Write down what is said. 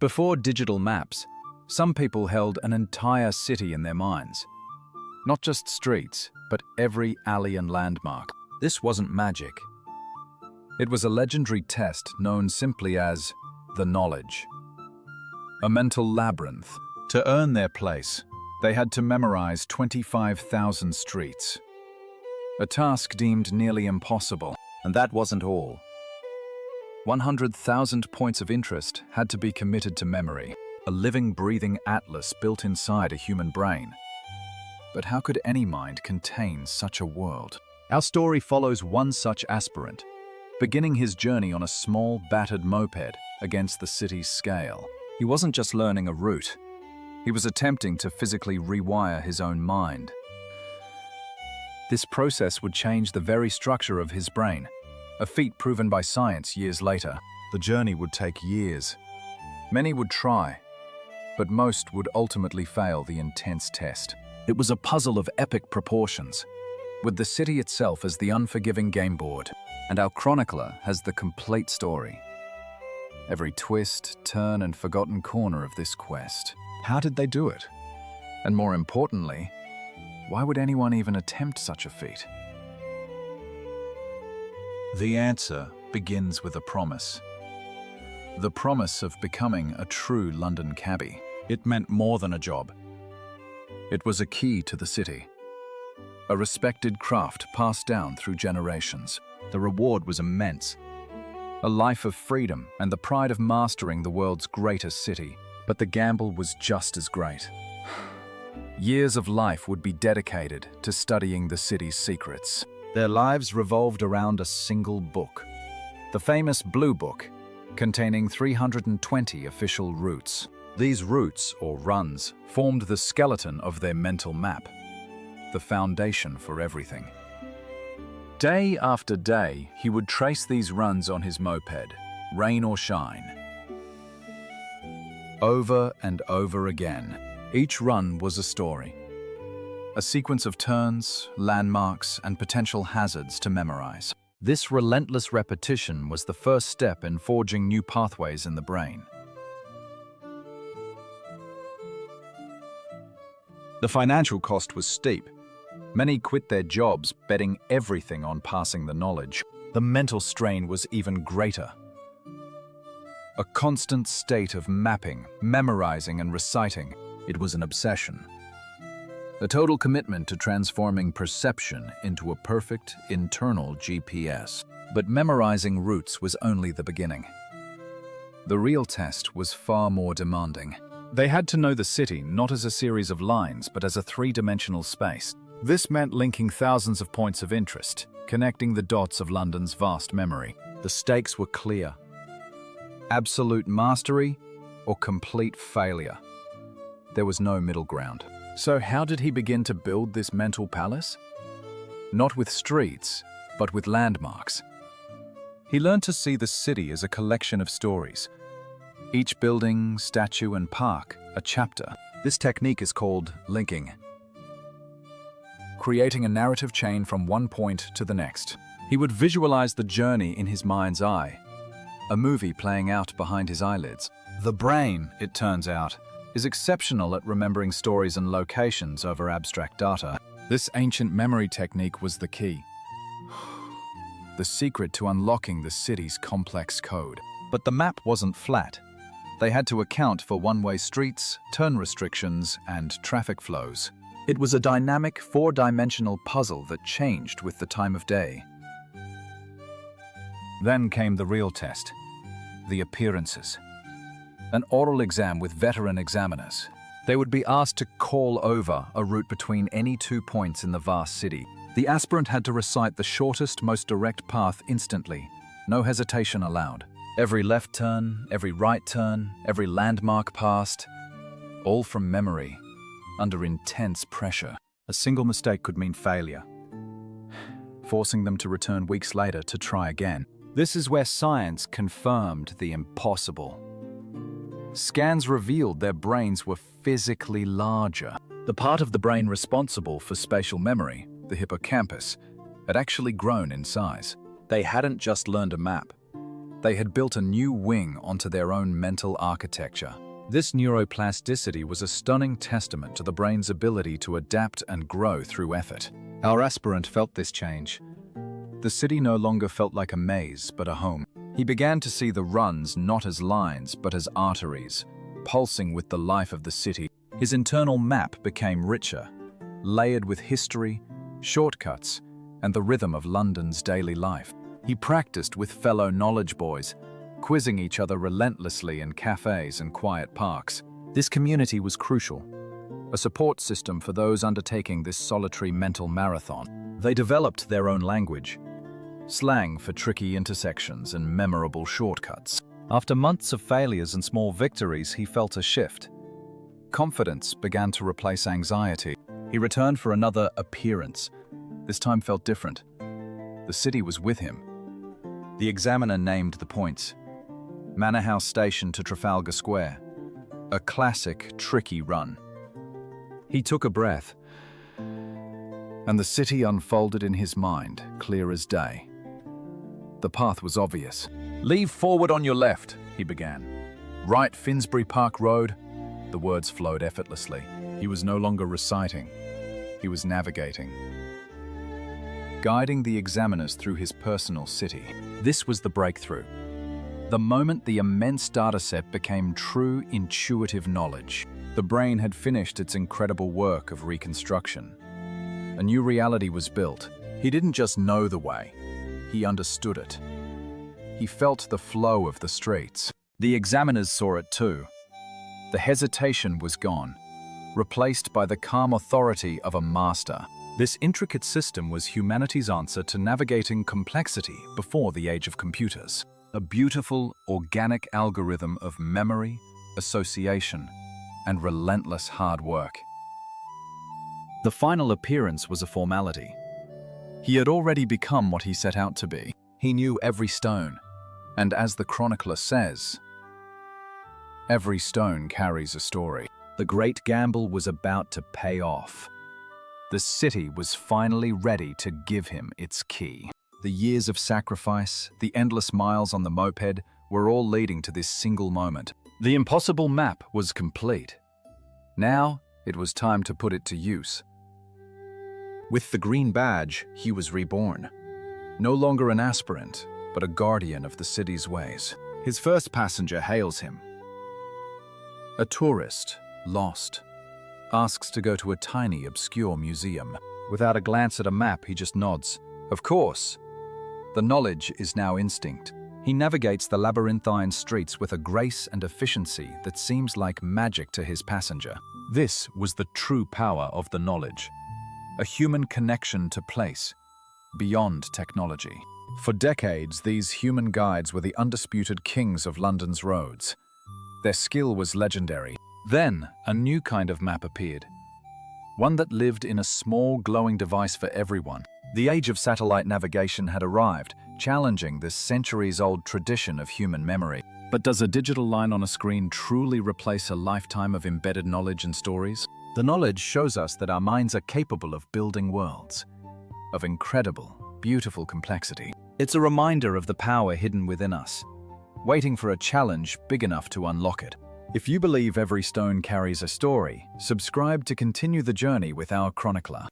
Before digital maps, some people held an entire city in their minds. Not just streets, but every alley and landmark. This wasn't magic. It was a legendary test known simply as the knowledge. A mental labyrinth. To earn their place, they had to memorize 25,000 streets. A task deemed nearly impossible, and that wasn't all. 100,000 points of interest had to be committed to memory, a living, breathing atlas built inside a human brain. But how could any mind contain such a world? Our story follows one such aspirant, beginning his journey on a small, battered moped against the city's scale. He wasn't just learning a route. He was attempting to physically rewire his own mind. This process would change the very structure of his brain, a feat proven by science years later. The journey would take years. Many would try, but most would ultimately fail the intense test. It was a puzzle of epic proportions, with the city itself as the unforgiving game board. And our chronicler has the complete story. Every twist, turn, and forgotten corner of this quest. How did they do it? And more importantly, why would anyone even attempt such a feat? The answer begins with a promise. The promise of becoming a true London cabbie. It meant more than a job. It was a key to the city. A respected craft passed down through generations. The reward was immense. A life of freedom and the pride of mastering the world's greatest city. But the gamble was just as great. Years of life would be dedicated to studying the city's secrets. Their lives revolved around a single book. The famous Blue Book, containing 320 official routes. These routes, or runs, formed the skeleton of their mental map, the foundation for everything. Day after day, he would trace these runs on his moped, rain or shine. Over and over again, each run was a story. A sequence of turns, landmarks, and potential hazards to memorize. This relentless repetition was the first step in forging new pathways in the brain. The financial cost was steep. Many quit their jobs, betting everything on passing the knowledge. The mental strain was even greater. A constant state of mapping, memorizing, and reciting. It was an obsession. A total commitment to transforming perception into a perfect internal GPS. But memorizing routes was only the beginning. The real test was far more demanding. They had to know the city not as a series of lines, but as a three-dimensional space. This meant linking thousands of points of interest, connecting the dots of London's vast memory. The stakes were clear. Absolute mastery or complete failure. There was no middle ground. So how did he begin to build this mental palace? Not with streets, but with landmarks. He learned to see the city as a collection of stories. Each building, statue, and park, a chapter. This technique is called linking. Creating a narrative chain from one point to the next. He would visualize the journey in his mind's eye, a movie playing out behind his eyelids. The brain, it turns out, is exceptional at remembering stories and locations over abstract data. This ancient memory technique was the key. The secret to unlocking the city's complex code. But the map wasn't flat. They had to account for one-way streets, turn restrictions, and traffic flows. It was a dynamic, four-dimensional puzzle that changed with the time of day. Then came the real test, the appearances. An oral exam with veteran examiners. They would be asked to call over a route between any 2 points in the vast city. The aspirant had to recite the shortest, most direct path instantly. No hesitation allowed. Every left turn, every right turn, every landmark passed, all from memory, under intense pressure. A single mistake could mean failure, forcing them to return weeks later to try again. This is where science confirmed the impossible. Scans revealed their brains were physically larger. The part of the brain responsible for spatial memory, the hippocampus, had actually grown in size. They hadn't just learned a map. They had built a new wing onto their own mental architecture. This neuroplasticity was a stunning testament to the brain's ability to adapt and grow through effort. Our aspirant felt this change. The city no longer felt like a maze, but a home. He began to see the runs not as lines, but as arteries, pulsing with the life of the city. His internal map became richer, layered with history, shortcuts, and the rhythm of London's daily life. He practiced with fellow knowledge boys, quizzing each other relentlessly in cafes and quiet parks. This community was crucial, a support system for those undertaking this solitary mental marathon. They developed their own language, slang for tricky intersections and memorable shortcuts. After months of failures and small victories, he felt a shift. Confidence began to replace anxiety. He returned for another appearance. This time felt different. The city was with him. The examiner named the points. Manor House Station to Trafalgar Square. A classic, tricky run. He took a breath, and the city unfolded in his mind, clear as day. The path was obvious. "Leave forward on your left," he began. "Right Finsbury Park Road." The words flowed effortlessly. He was no longer reciting. He was navigating, guiding the examiners through his personal city. This was the breakthrough. The moment the immense dataset became true intuitive knowledge. The brain had finished its incredible work of reconstruction. A new reality was built. He didn't just know the way, he understood it. He felt the flow of the streets. The examiners saw it too. The hesitation was gone, replaced by the calm authority of a master. This intricate system was humanity's answer to navigating complexity before the age of computers. A beautiful, organic algorithm of memory, association, and relentless hard work. The final appearance was a formality. He had already become what he set out to be. He knew every stone, and as the chronicler says, every stone carries a story. The great gamble was about to pay off. The city was finally ready to give him its key. The years of sacrifice, the endless miles on the moped, were all leading to this single moment. The impossible map was complete. Now, it was time to put it to use. With the green badge, he was reborn. No longer an aspirant, but a guardian of the city's ways. His first passenger hails him. A tourist, lost, asks to go to a tiny, obscure museum. Without a glance at a map, he just nods. Of course. The knowledge is now instinct. He navigates the labyrinthine streets with a grace and efficiency that seems like magic to his passenger. This was the true power of the knowledge. A human connection to place, beyond technology. For decades, these human guides were the undisputed kings of London's roads. Their skill was legendary. Then, a new kind of map appeared. One that lived in a small, glowing device for everyone. The age of satellite navigation had arrived, challenging this centuries-old tradition of human memory. But does a digital line on a screen truly replace a lifetime of embedded knowledge and stories? The knowledge shows us that our minds are capable of building worlds, of incredible, beautiful complexity. It's a reminder of the power hidden within us, waiting for a challenge big enough to unlock it. If you believe every stone carries a story, subscribe to continue the journey with our chronicler.